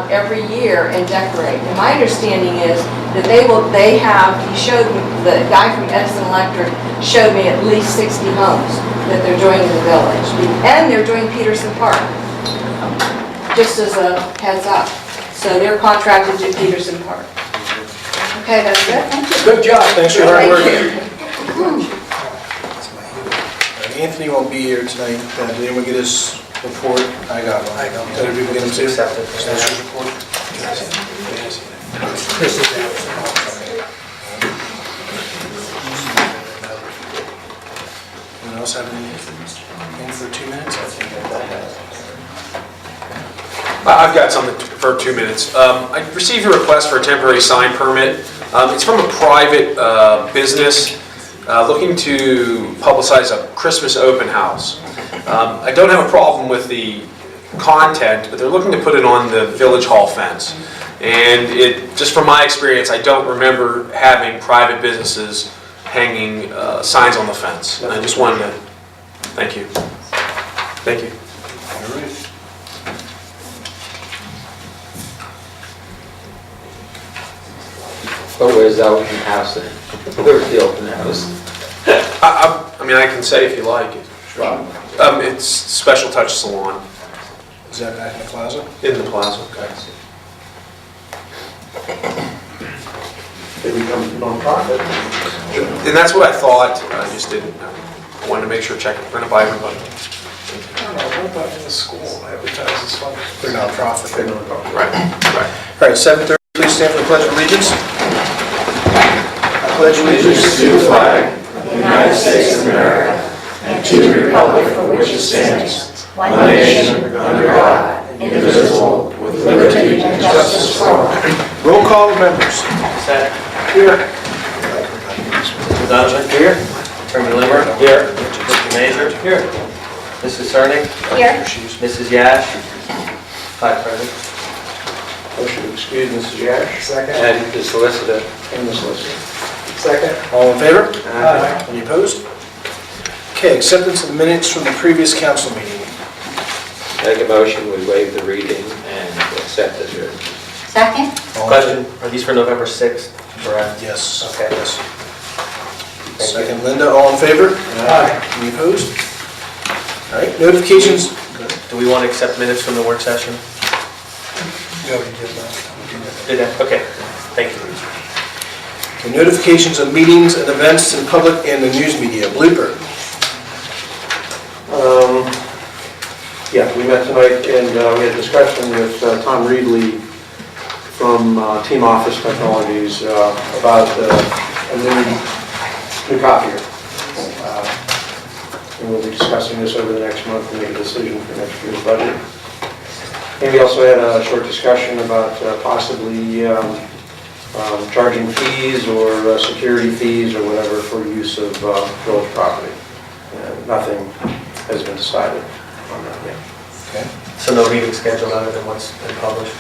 every year and decorate. And my understanding is that he showed me, the guy from Edison Electric showed me at least 60 homes that they're doing in the village. And they're doing Peterson Park, just as a heads up. So they're contracted to Peterson Park. Okay, that's it. Thank you. Good job. Thanks for your hard work. Thank you. Anthony won't be here tonight. Did anyone get his report? I got one. Did everybody get him too? Accepted. Status report? This is Anyone else have anything for 2 minutes? I've got something for 2 minutes. I received a request for a temporary sign permit. It's from a private business looking to publicize a Christmas open house. I don't have a problem with the content, but they're looking to put it on the Village Hall fence. And just from my experience, I don't remember having private businesses hanging signs on the fence. And I just wanted to, thank you. Thank you. All right. But where's the open house then? Where's the open house? I mean, I can say if you like it. It's Special Touch Salon Is that back in the plaza? in the plaza. They become non-profit. And that's what I thought. I just didn't. I wanted to make sure check it. Run it by everybody. What about in the school? Advertises fun. They're nonprofit. Right. All right, 7:30, please stand for the Pledge of Allegiance. I pledge allegiance to the flag of the United States of America and to the republic for which it stands, one nation, under God, indivisible, with liberty and justice for all. roll call of members. Set. Here. Mr. Donovan? Here. Chairman Limmer? Here. Mr. Major? Here. Mrs. Cerny? Here. Mrs. Yash? Five present. Motion to excuse Mrs. Yash. Second. And the solicitor. And the solicitor. Second. All in favor? Aye. Any opposed? Okay, acceptance of the minutes from the previous council meeting. Make a motion, we waive the reading and accept as written. Second? All in Question, are these for November 6th, correct? favor? Yes. Okay. Yes. Second, Linda, all in favor? Aye. Any opposed? All right, notifications. Do we want to accept minutes from the work session? Did that? Okay, thank you. Okay, notifications of meetings and events in public and the news media. Blooper. Yeah, we met tonight and we had a discussion with Tom Reedley from Team Office Technologies about a new copier. And we'll be discussing this over the next month and make a decision for next year's budget. And we also had a short discussion about possibly charging fees or security fees or whatever for use of village property. Nothing has been decided on that yet. Okay. So no meeting scheduled other than what's been published?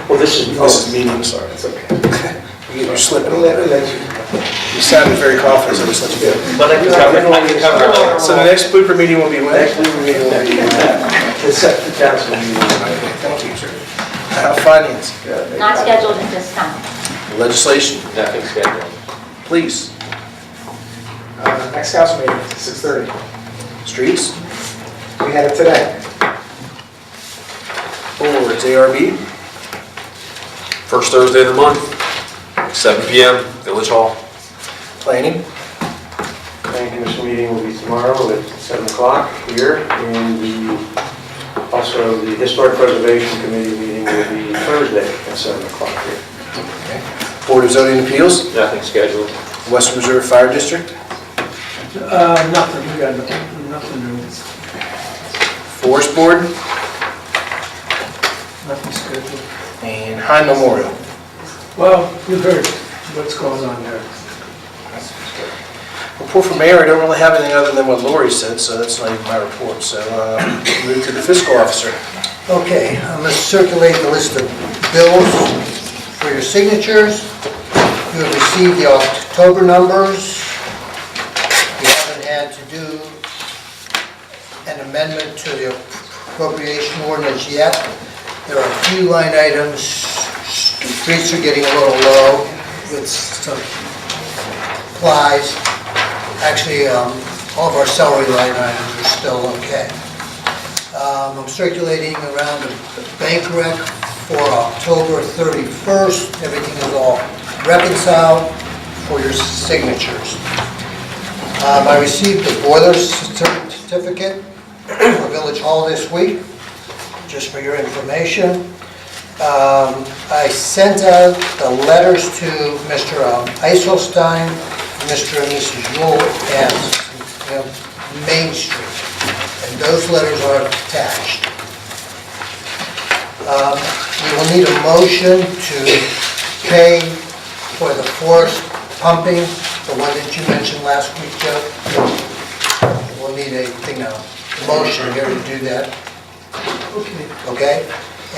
Well, this is Meeting, sorry. It's okay. You're slipping a little bit. You sounded very confident, so just let you go. But I can cover it. So the next blooper meeting will be when? Next meeting will be the second council meeting. Thank you, sir. Finance, Not scheduled at this time. legislation, Nothing scheduled. please, Next council meeting, 6:30. streets, We had it today. boards, ARB, First Thursday of the month, 7 p.m., Village Hall. planning, Planning commission meeting will be tomorrow at 7 o'clock here, and also the historic preservation committee meeting will be Thursday at 7 o'clock here. Board of Zoning Appeals, Nothing scheduled. Western Reserve Fire District, Nothing, we got nothing new. Forest Board, Nothing scheduled. and High Memorial. Well, you heard what's going on there. Report from Mayor, I don't really have anything other than what Lori said, so that's not even my report, so move to the Fiscal Officer. Okay, I'm going to circulate the list of bills for your signatures. You have received the October numbers. You haven't had to do an amendment to the appropriation ordinance yet. There are a few line items, streets are getting a little low with some supplies. Actually, all of our salary line items are still okay. I'm circulating around a bank rec for October 31st. Everything is all reconciled for your signatures. I received the boiler certificate for Village Hall this week, just for your information. I sent out the letters to Mr. Eiselstein, Mr. and Mrs. Yule at Main Street, and those letters are attached. We will need a motion to pay for the forest pumping, the one that you mentioned last week, Joe. We'll need a motion here to do that. Okay?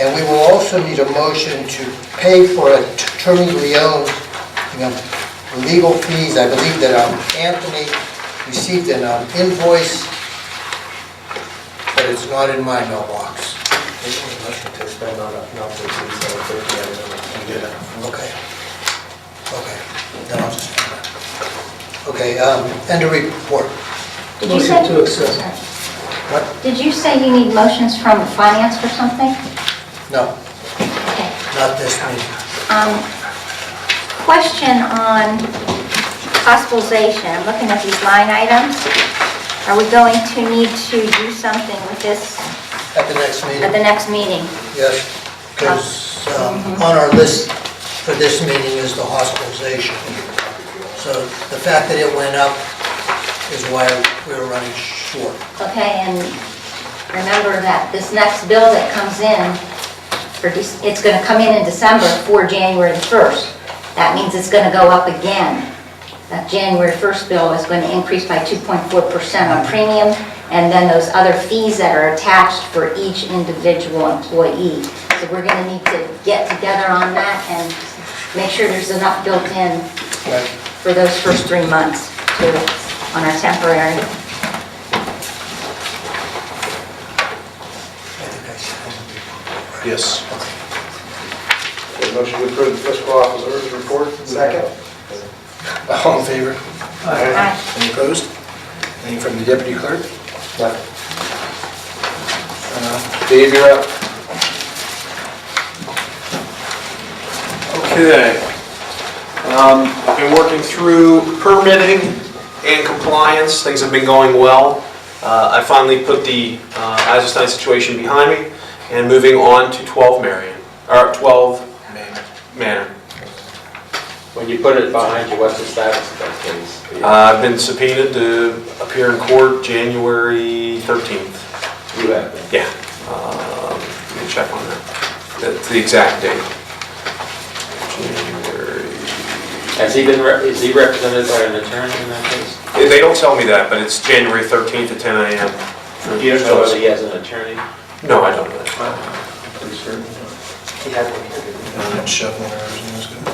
And we will also need a motion to pay for Attorney Leon's legal fees. I believe that Anthony received an invoice, but it's not in my mailbox. Okay. Okay. Then I'll just find that. Okay, and a report. Did you say? Motion to accept. What? Did you say you need motions from finance for something? No, Okay. not this meeting. Question on hospitalization. I'm looking at these line items. Are we going to need to do something with this At the next meeting? at the next meeting? Yes, because on our list for this meeting is the hospitalization. So the fact that it went up is why we were running short. Okay, and remember that this next bill that comes in, it's going to come in December for January the 1st. That means it's going to go up again. That January 1st bill is going to increase by 2.4% on premium, and then those other fees that are attached for each individual employee. So we're going to need to get together on that and make sure there's enough built in Right. for those first 3 months on our temporary. I think I said. Yes. Okay, motion to approve the fiscal officer's report. Second. All in favor? Aye. Any opposed? Any from the deputy clerk? Dave, you're up. Okay. I've been working through permitting and compliance. Things have been going well. I finally put the Eiselstein situation behind me and moving on to 12 Manor. When you put it behind you, what's the status of that case? I've been subpoenaed to appear in court January 13th. You have been. Yeah. Let me check on that. That's the exact date. January. Is he represented by an attorney in that case? They don't tell me that, but it's January 13th at 10 a.m. You don't know whether he has an attorney? No, I don't know. Pretty certain. He had one. Shoveling or everything was good.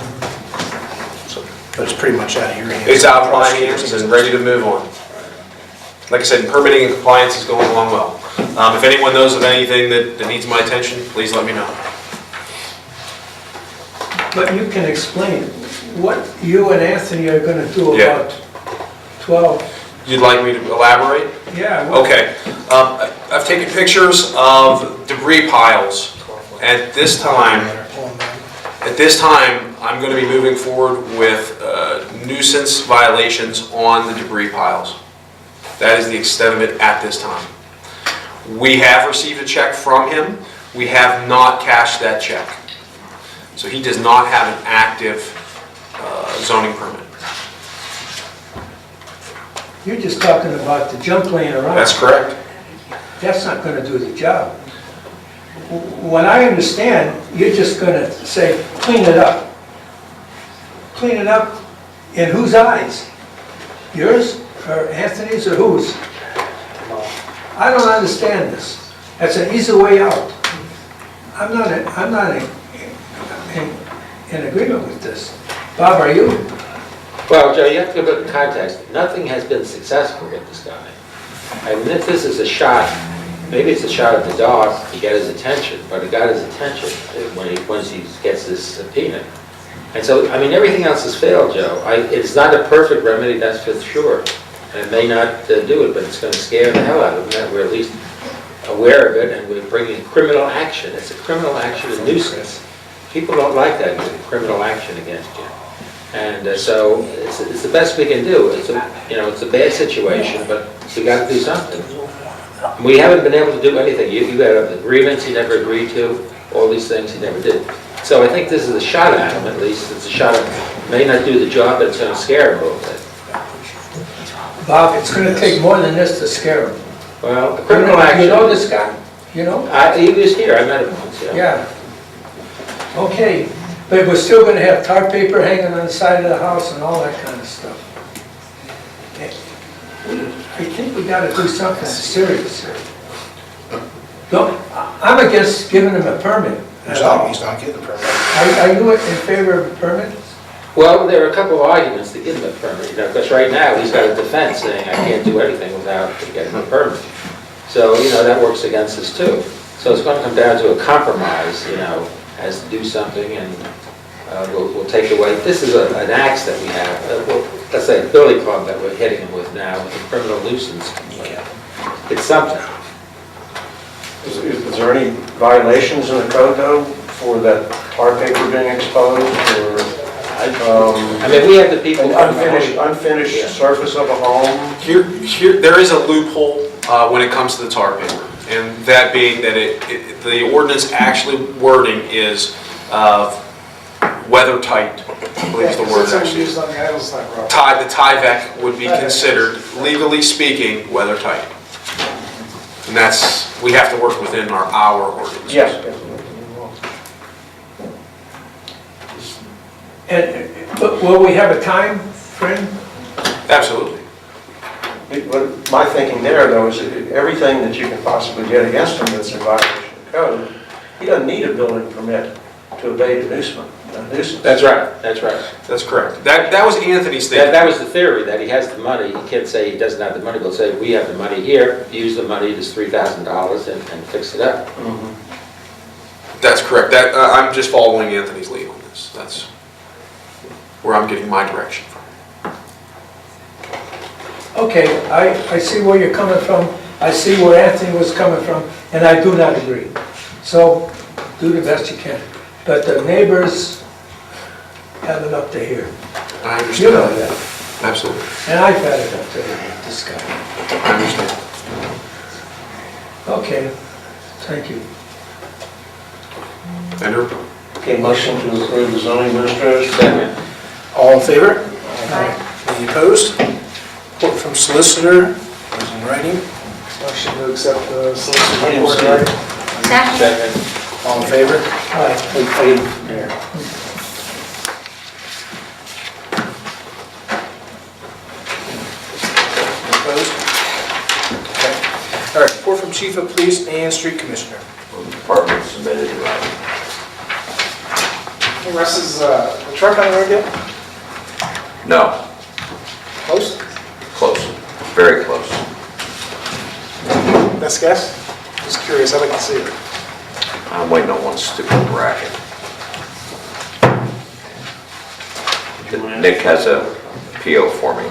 But it's pretty much out of your hands. It's out of my hands and ready to move on. Like I said, permitting and compliance is going along well. If anyone knows of anything that needs my attention, please let me know. But you can explain what you and Anthony are gonna do Yeah. about 12. You'd like me to elaborate? Yeah. what- Okay. I've taken pictures of debris piles. At this time, I'm going to be moving forward with nuisance violations on the debris piles. That is the extent of it at this time. We have received a check from him. We have not cashed that check. So he does not have an active zoning permit. You're just talking about the junk laying around. That's correct. That's not gonna do the job. What I understand, you're just gonna say, clean it up. Clean it up in whose eyes? Yours, or Anthony's, or whose? I don't understand this. That's an easy way out. I'm not in agreement with this. Bob, are you? Well, Joe, you have to give it context. Nothing has been successful with this guy. I mean, if this is a shot, maybe it's a shot at the dark to get his attention, but it got his attention once he gets this subpoena. And so, I mean, everything else has failed, Joe. It's not a perfect remedy, that's for sure. And it may not do it, but it's going to scare the hell out of them, that we're at least aware of it, and we're bringing criminal action. It's a criminal action, a nuisance. People don't like that, criminal action against you. And so it's the best we can do. It's a bad situation, but we got to do something. We haven't been able to do anything. You had agreements he never agreed to, all these things he never did. So I think this is a shot at him, at least. It's a shot at him. May not do the job, but it's going to scare him a little bit. Bob, it's gonna take more than this to scare him. Well, criminal action. You know this guy? You know? He was here, I met him once, yeah. Yeah. Okay, but we're still gonna have tar paper hanging on the side of the house and all that kind of stuff. I think we gotta do something serious here. Don't, I'm against giving him a permit. He's not getting the permit. Are you in favor of a permit? Well, there are a couple of arguments to give him a permit, because right now he's got a defense saying, I can't do anything without getting a permit. So, that works against us too. So it's going to come down to a compromise, has to do something, and we'll take away. This is an axe that we have, let's say a billy club that we're hitting him with now, with a criminal nuisance. It's something. Is there any violations in the code though for that tar paper being exposed or? I mean, we have the people. Unfinished surface of a home? Here, there is a loophole when it comes to the tar paper, and that being that the ordinance actually wording is weather tight, I believe is the word actually. The Tyvek would be considered, legally speaking, weather tight. And we have to work within our ordinance. Yes. But will we have a time frame? Absolutely. My thinking there though is that everything that you can possibly get against him that's in violation of the code, he doesn't need a building permit to abate a nuisance. That's right. That's correct. That was Anthony's thing. That was the theory, that he has the money. He can't say he doesn't have the money, but say, we have the money here, use the money, this $3,000 and fix it up. That's correct. I'm just following Anthony's lead on this. That's where I'm getting my direction from. Okay, I see where you're coming from, I see where Anthony was coming from, and I do not agree. So, do the best you can. But the neighbors have it up to here. I understand. You know that. Absolutely. And I've had it up to here with this guy. I understand. Okay, thank you. Andrew? Okay, motion to approve the zoning administrator's Second. All in favor? Aye. Any opposed? Report from solicitor, is in writing. Motion to accept the solicitor's I didn't report, see right? it. Second. All in favor? Opposed? Okay. All right, report from chief of police and street commissioner. Department submitted in writing. Hey, Russ, is the truck on the road yet? No, Close? close, very close. Best guess? Just curious, I'd like to see it. I'm waiting on one stupid bracket. Nick has a PO for me.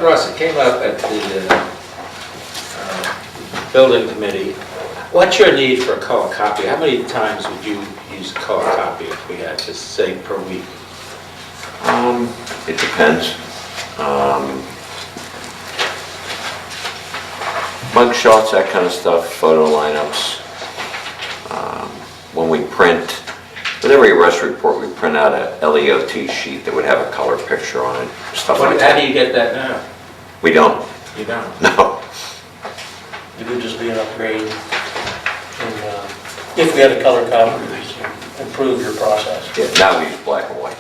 Russ, it came up at the building committee. What's your need for a color copy? How many times would you use a color copy if we had, just say, per week? It depends. Mug shots, that kind of stuff, photo lineups. When we print, with every arrest report, we print out a LEOT sheet that would have a color picture on it, stuff like How do that. you get that now? We don't, You don't? no. It would just be an upgrade, and if we had a color copy, improve your process. Yeah, now we use black and white.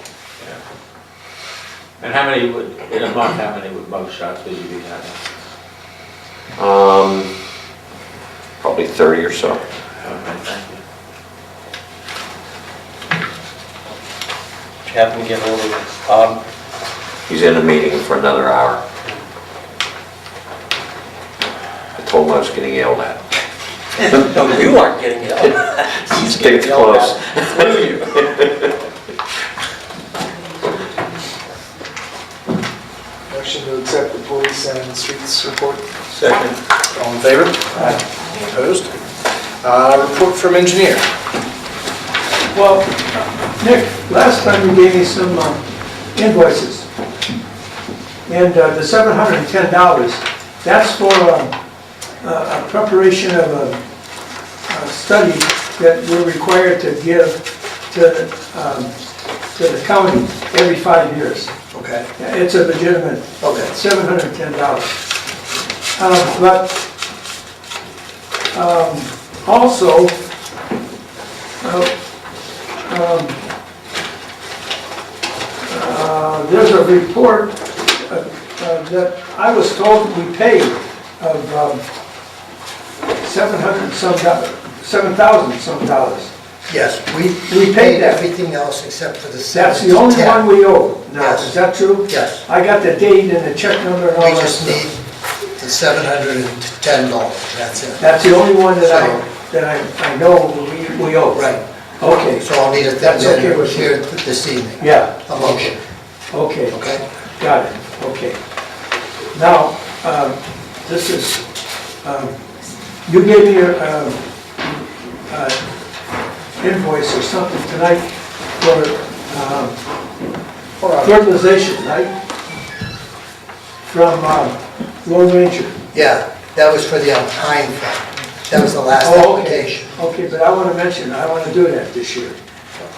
And how many would, in a month, how many mug shots would you be having? Probably 30 or so. Okay, thank you. Did you happen to get hold of Bob? He's in a meeting for another hour. told him I was getting yelled at. No, you aren't getting yelled. He's getting close. Through you. Motion to accept the police and streets report. Second. All in favor? Opposed? Report from engineer. Well, Nick, last time you gave me some invoices. And the $710, that's for a preparation of a study that we're required to give to the county every 5 years. Okay. It's a legitimate, Okay. $710. But also, there's a report that I was told we paid of $7,000 some dollars. Yes, We we paid paid that. everything else except for the That's the only 710. one we owe now, Yes. is that true? Yes, I got the date and the check number and all we that just stuff. need the $710, that's it. That's the only one that I know we owe. Right, Okay, so I'll need it That's okay with here this evening, yeah, a motion, okay, okay? got it, okay. Now, this is, you gave me a invoice or something tonight for fertilization, right? From Lone Ranger. Yeah, that was for the Pine Fund, that was the last Oh, okay. application. Okay, but I want to mention, I want to do that this year.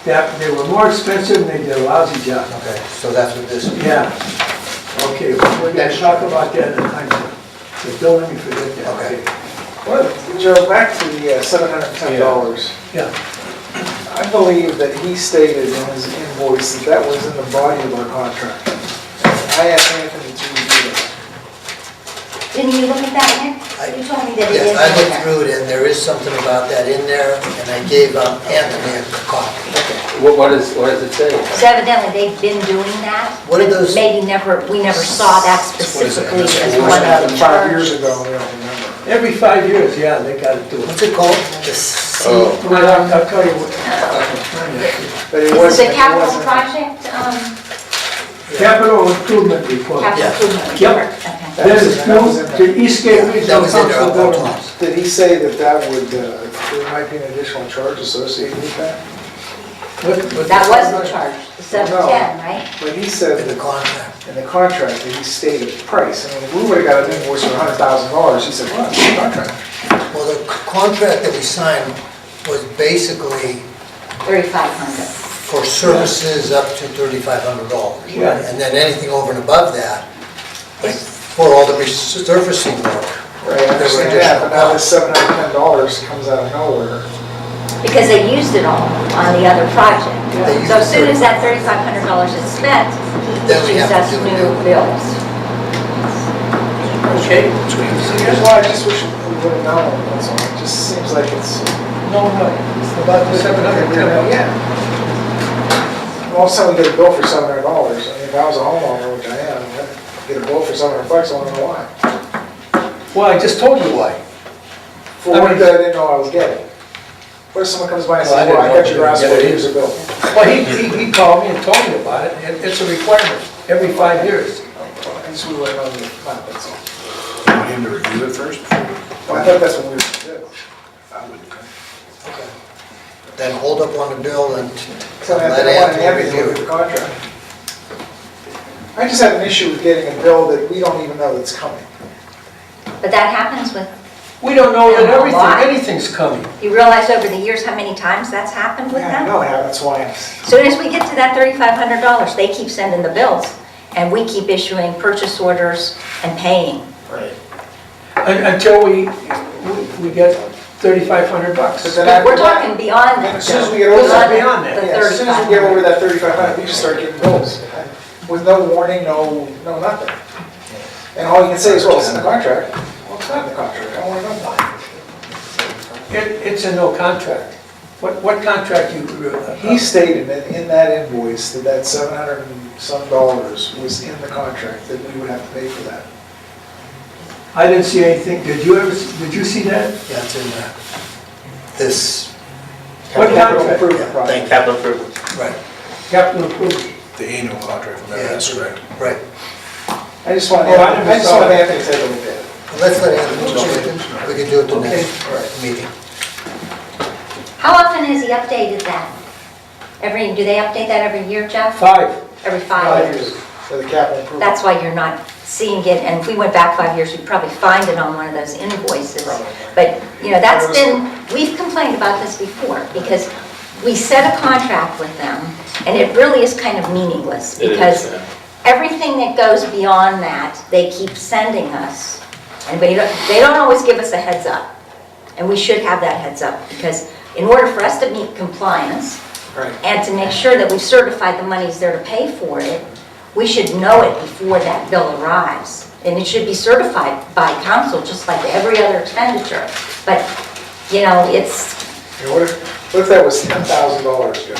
That, they were more expensive and they did a lousy job. Okay, so that's what this is. Yeah. Okay, we're going to talk about that in time. So don't let me forget that. Okay. Well, Joe, back to the $710. Yeah. I believe that he stated in his invoice that that was in the body of our contract. I asked Anthony to review that. Didn't you look at that, Nick? You told me that it is Yes, I in looked there. through it and there is something about that in there, and I gave Anthony a copy. What does it say? So evidently, they've been doing that. What are those? Maybe we never saw that specifically as one of the 5 years charges. ago, we don't remember. Every 5 years, yeah, they got to do it. What's it called? The C- Well, I'll tell you what. But it Is wasn't. it a capital project, Capital improvement report. capital Yeah. improvement Yep. report? Okay. That is due to Eastgate That Regional was in there Council a of couple Governments. times. Did he say that that would, there might be an additional charge associated with that? That was the charge, the 710, right? But he said In the that contract. in the contract that he stated the price. I mean, if we would've got an invoice for $100,000, he said, well, it's a contract. Well, the contract that we signed was basically 3,500. for services up to $3,500. Yeah. And then anything over and above that, like for all the resurfacing work. Right, I there were understand that, but additional now this $710 comes out of nowhere. Because they used it all on the other project. They used So as soon it. as that $3,500 is spent, Then we he have issues to us do a new new- bills. Okay. Here's why I just wish we would've known, that's all. It just seems like it's. No, it's about the 710. Yeah. All of a sudden we get a bill for $700. I mean, if I was a homeowner, which I am, I'd get a bill for $700, I don't know why. Well, I just told you why. For work that I didn't know I was getting. What if someone comes by and Well, I says, didn't well, I know got you your grass, were well, getting here's a bill. Well, he called me and told me about it, and it's a requirement every 5 years. I just would let know the amount, that's all. You want him to review it first? Well, I thought that's what we were gonna do. I wouldn't. Okay. Then hold up on the bill and So I let don't want Anthony anything review with the it. contract. I just have an issue with getting a bill that we don't even know that's coming. But that happens with, We don't know that Yeah, why? anything's coming. you realize over the years how many times that's happened with Yeah, I them? know how, that's why I'm. Soon as we get to that $3,500, they keep sending the bills, and we keep issuing purchase orders and paying. Right. Until we get $3,500 But bucks. then But after we're that- talking beyond that. As soon as we though. get over This is that, beyond that. The yeah, as soon as we get over 3,500. that 3,500, we just start getting bills with no warning, no nothing. And all you can say is, well, it's in the contract. Well, it's not in the contract, I don't want to know why. It's a no contract. What contract you? He stated that in that invoice that that $700 and some was in the contract, that we would have to pay for that. I didn't see anything, did you see that? Yeah, it's in this, What Capital contract? improvement project. thank you, Capital improvement. right, Capital improvement. The annual contract from that, Yeah. that's correct. right. I just want, Oh, I never I just saw want it. Anthony to take a look at it. Let's let Anthony look at it, we can do it the Okay. next meeting. How often has he updated that? Do they update that every year, Jeff? 5. Every 5 5 years? years for the capital improvement. That's why you're not seeing it, and if we went back 5 years, we'd probably find it on one of those invoices. Probably. But, that's been, we've complained about this before, because we set a contract with them, and it really is kind of meaningless, It is, because yeah. everything that goes beyond that, they keep sending us, and they don't always give us a heads up. And we should have that heads up, because in order for us to meet compliance, Right. and to make sure that we've certified the money's there to pay for it, we should know it before that bill arrives. And it should be certified by council, just like every other expenditure. But, it's, Yeah, what if that was $10,000, Joe?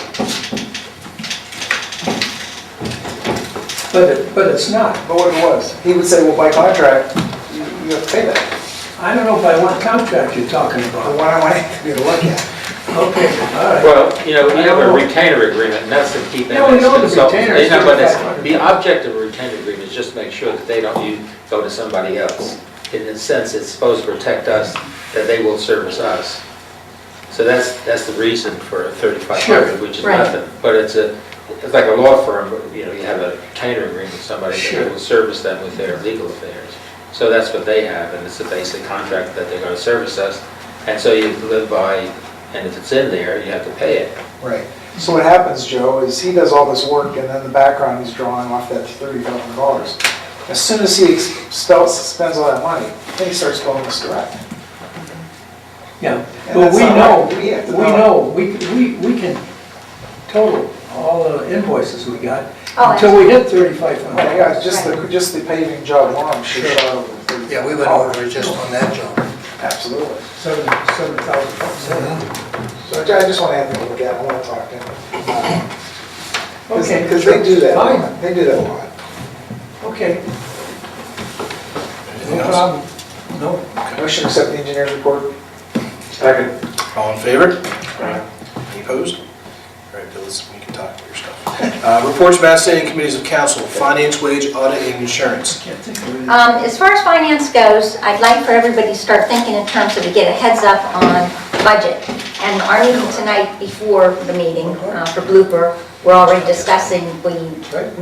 But it's not. But what it was? He would say, well, by contract, you have to pay that. I don't know by what contract you're talking The about. one I want Anthony to look at. Okay, all right. Well, you have a retainer agreement, and that's to keep them Yeah, we as know the consultants. retainer is But it's- $3,500. the object of a retainer agreement is just to make sure that they don't go to somebody else. In a sense, it's supposed to protect us, that they will service us. So that's the reason for $3,500, which is Right. nothing. But it's like a law firm, but, you have a retainer agreement with somebody Sure. that will service them with their legal affairs. So that's what they have, and it's a basic contract that they're going to service us. And so you live by, and if it's in there, you have to pay it. Right. So what happens, Joe, is he does all this work, and then the background he's drawing off that $30,000. As soon as he spends all that money, then he starts billing us direct. Yeah, And but that's we not know, right. We have to we know. know, we can total all the invoices we got Oh, until we hit Oh my $3,500. God, just the paving job alone should have shot over $30,000. Yeah, we went over it just on that job. Absolutely. $7,000. So I just want Anthony to look at it, I want to talk to him. Okay. Because they do that, a Fine. lot. They do that a lot. Okay, Anything no else? problem. No. Motion to accept the engineer's report. Second. All in favor? Any opposed? All right, Bill, we can talk about your stuff. Reports of outstanding committees of council, finance, wage, audit, and insurance. Can't think of it. as far as finance goes, I'd like for everybody to start thinking in terms of to get a heads up on budget. And our meeting tonight before the meeting for Blooper, we're already discussing,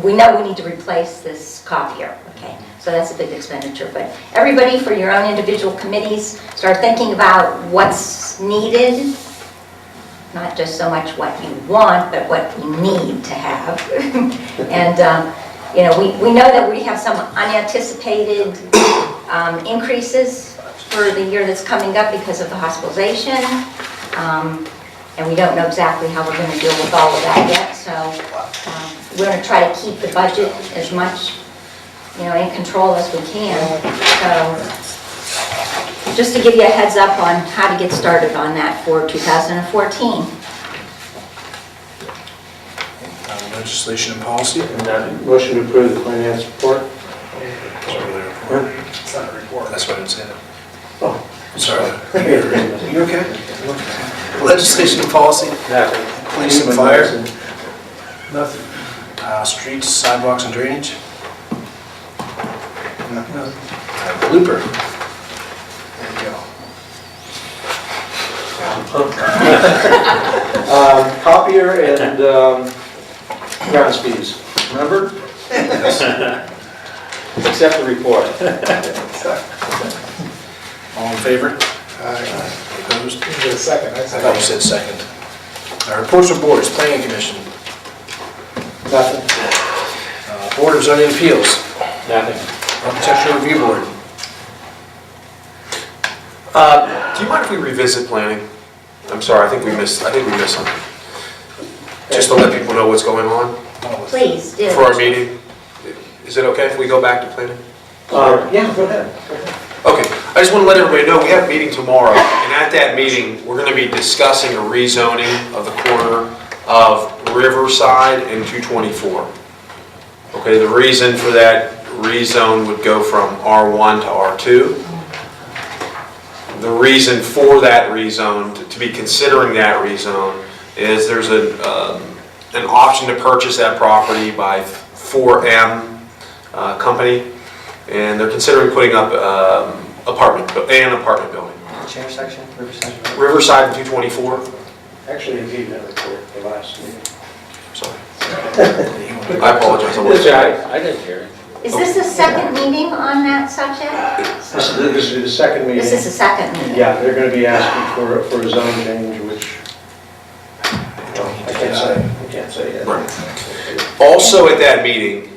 we know we need to replace this copier, okay? So that's a big expenditure, but everybody for your own individual committees, start thinking about what's needed, not just so much what you want, but what you need to have. And, we know that we have some unanticipated increases for the year that's coming up because of the hospitalization. And we don't know exactly how we're going to deal with all of that yet, so we're going to try to keep the budget as much, in control as we can. So, just to give you a heads up on how to get started on that for 2014. Legislation and policy. Motion to approve the finance report. It's not a report. That's why I didn't say that. Oh. Sorry. You okay? Legislation and policy, Nothing. police and fire, Nothing. streets, sidewalks, and drainage. Nothing. Blooper. There you go. Copier and grounds fees, remember? Accept the report. All in favor? Aye. Opposed? You get a second, I I thought you said. said second. Reports of boards, planning commission, Nothing. board of zoning appeals, Nothing. architectural review board. Do you mind if we revisit planning? I'm sorry, I think we missed something. Just to let people know what's going on Please do. for our meeting. Is it okay if we go back to planning? Yeah, go ahead. Okay, I just want to let everybody know, we have a meeting tomorrow, and at that meeting, we're going to be discussing a rezoning of the corner of Riverside and 224. Okay, the reason for that rezone would go from R1 to R2. The reason for that rezone, to be considering that rezone, is there's an option to purchase that property by 4M company, and they're considering putting up an apartment building. Which intersection, Riverside? Riverside and 224. Actually, I gave that report the last meeting. Sorry. I apologize. I wasn't- I didn't hear it. Is this the second meeting on that subject? This is the second meeting. This is the second meeting. Yeah, they're going to be asking for a zone change, which, well, I can't say yet. Right. Also at that meeting,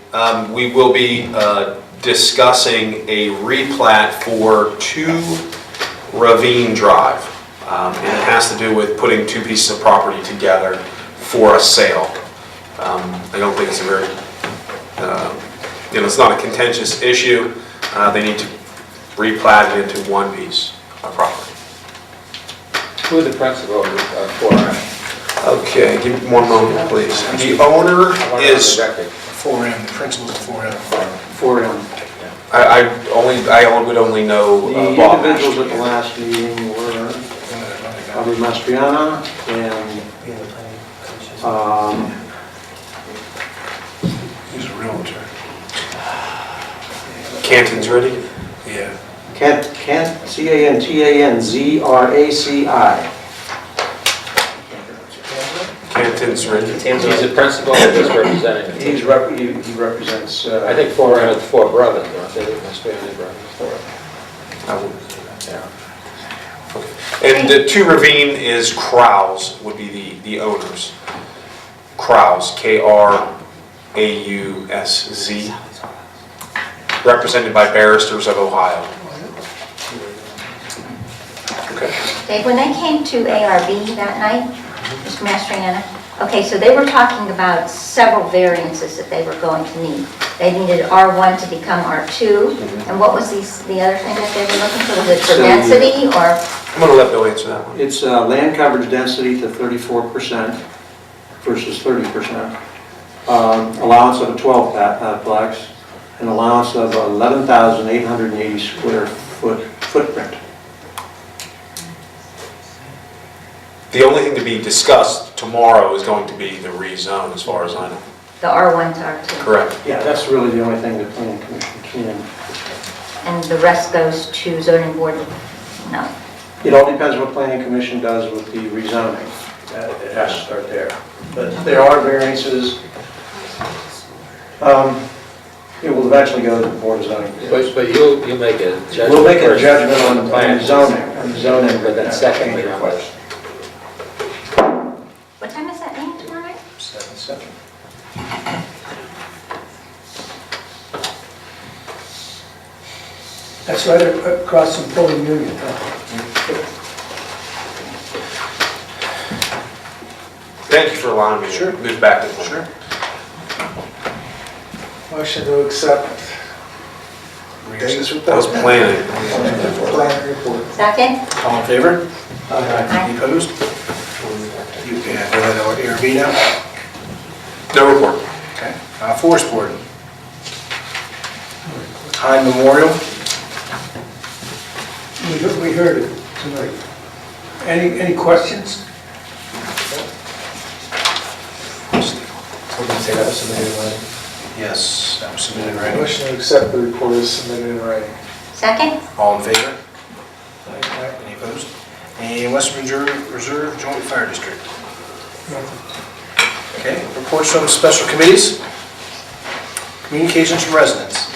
we will be discussing a replat for 2 Ravine Drive. And it has to do with putting 2 pieces of property together for a sale. I don't think it's a very, it's not a contentious issue. They need to replat it into 1 piece of property. Who are the principal of 4M? Okay, give me 1 moment, please. The owner is, 4M, the principals of 4M. 4M. I would only know The Bob. individuals at the last meeting were Robert Mastriana and, He's a realtor. Canton's ready? Yeah. C-A-N-T-A-N-Z-R-A-C-I. Canton's ready. He's the principal or just representing the team? He represents, I think 4M is 4 brothers, don't they? They must be only brothers. 4. I would- Yeah. And the 2 Ravine is Krause, would be the owners. Krause, K-R-A-U-S-Z. Represented by Barristers of Ohio. Okay. Dave, when they came to ARB that night, Mr. Mastriana, okay, so they were talking about several variances that they were going to need. They needed R1 to become R2, and what was the other thing that they were looking for? Was it for So the- density, or? I'm going to let Bill answer that one. It's land coverage density to 34% versus 30%. Allowance of a 12-plex, an allowance of 11,880 square foot footprint. The only thing to be discussed tomorrow is going to be the rezone, as far as I know. The R1 to R2? Correct. Yeah, that's really the only thing the planning commission can. And the rest goes to zoning board? No. It all depends what planning commission does with the rezoning. It has to start there. But there are variances. It will eventually go to the board of zoning. But you'll make a judgment. We'll make a first judgment on the plan. zoning, But then secondly, on the- What time is that meeting tomorrow night? 7. That's right across from Polling Union, huh? Thank you for allowing me to move back to the Sure. Motion to accept Dave's report. That was planning. Planning report. Second? All in favor? Aye. Any opposed? You can go ahead and ARB now. No report. Okay. Forest Board. Hine Memorial. We heard it tonight. Any questions? Yes, that was submitted in writing. Motion to accept the report is submitted in writing. Second? All in favor? Any opposed? And Western Reserve Joint Fire District. Okay, reports from special committees. Communications from residents.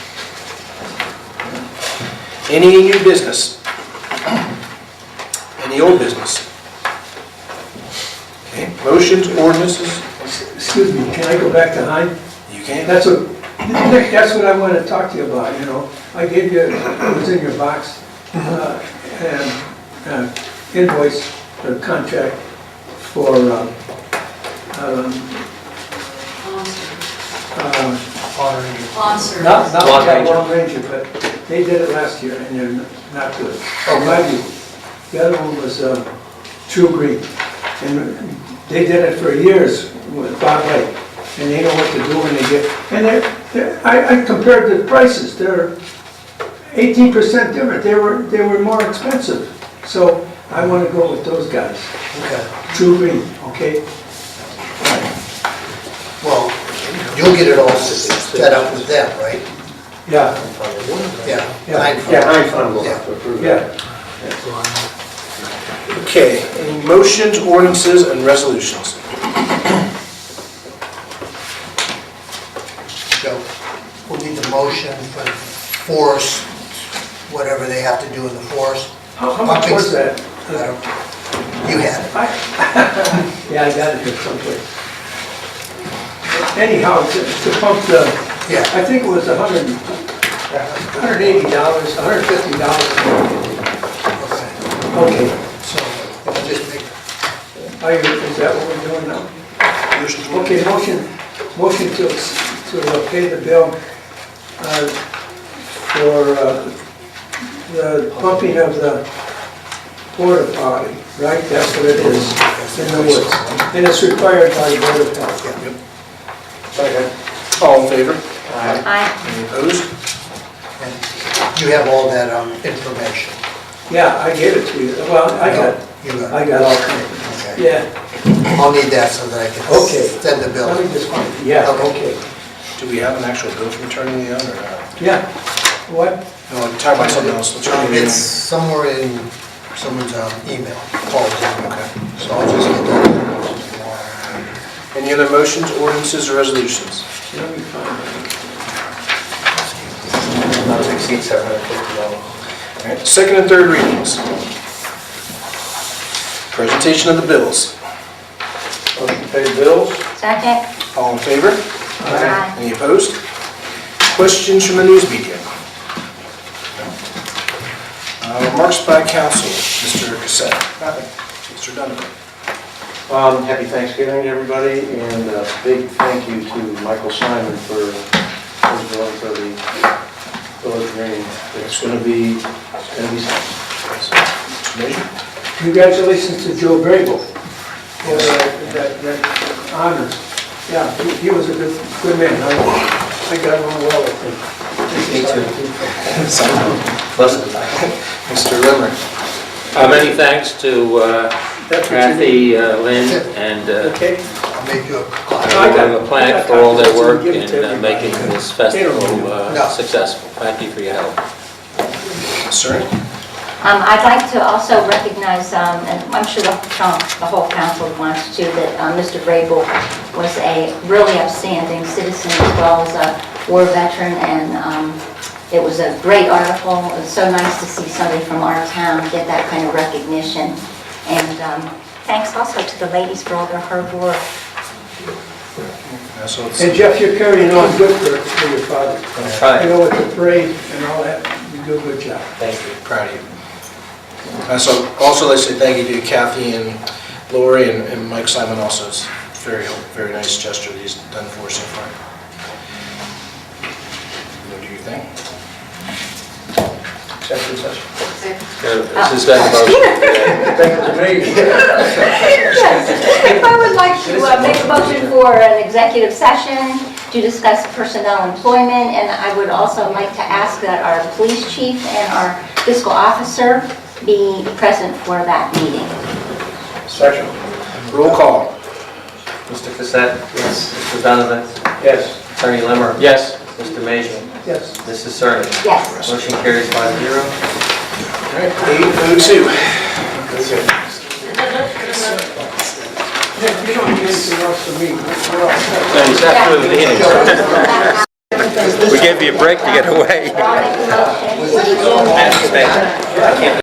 Any new business? Any old business? Okay, motions, ordinances? Excuse me, can I go back to Hein? You can. That's what I want to talk to you about, you know. I gave you, it was in your box, and invoice, or contract for, not Long that Ranger. Long Ranger, but they did it last year, and they're not good. Oh, my view. The other one was True Green, and they did it for years with Bob Lake, and they know what to do when they get, and I compared the prices, they're 18% different, they were more expensive. So I want to go with those guys, Okay. True Green, okay? Well, you'll get it all set up with them, right? Yeah, Yeah. Yeah. Yeah, Heinz Fund will have to approve that. yeah. Okay, any motions, ordinances, and resolutions? So we'll need the motion for the forest, whatever they have to do in the forest. How much was that? You had it. Yeah, I got it here someplace. Anyhow, to pump the, Yeah. I think it was $180, $150. Okay. Okay, So if you just make, is that what we're doing now? Okay, motion to pay the bill for the pumping of the porta potty, right? That's what it is, in the woods. And it's required by the Board of Health. Second. All in favor? Aye. Any opposed? and you have all that information. Yeah, I gave it to you. Well, I got all kinds. Okay. Yeah, I'll need that so that I can Okay. send the bill. let me just find it. Yeah, okay. Do we have an actual bill from Attorney Leon or not? Yeah, what? No, I'm talking about something else. Attorney Leon. It's somewhere in someone's email, Paul's email. Okay. So I'll just get that. Any other motions, ordinances, or resolutions? Let me find it. Not to exceed $750. All right, second and third readings. Presentation of the bills. Motion to pay the bills? Second? All in favor? Aye. Any opposed? Questions from the news media? Remarks by council, Mr. Cassett. Mr. Donovan. Happy Thanksgiving, everybody, and a big thank you to Michael Simon for his work for the Village Green. It's gonna be something. Congratulations to Joe Grable for that honors. Yeah, he was a good man. I got along well with him. Me too. Mr. Rimmer. Many thanks to Kathy, Lynn, and Okay? I'll make you a the plant for all their work in making this festival successful. Thank you for your help. Sir? I'd like to also recognize, and I'm sure the whole council wants to, that Mr. Vrabel was a really upstanding citizen as well as a war veteran, and it was a great article. It was so nice to see somebody from our town get that kind of recognition. And thanks also to the ladies for all their hard work. And Jeff, you're carrying on good for your father. Right. You know, with the parade and all that, you do a good job. Thank you. Proud of you. So also like to say thank you to Kathy and Lori and Mike Simon also. It's very, very nice gesture that he's done for us so far. What do you think? Executive session. This is that motion. Yes, I would like to make a motion for an executive session to discuss personnel employment, and I would also like to ask that our police chief and our fiscal officer be present for that meeting. Second. Roll call. Mr. Cassett? Yes. Mr. Donovan? Yes. Attorney Limmer? Yes. Mr. Major? Yes. Mrs. Cerny? Yes. Motion carries 5-0. All right, 8:02. Nick, you don't need anything else from me. We're all set. Thanks, after the meeting. We gave you a break to get away. I'll make a motion. I can't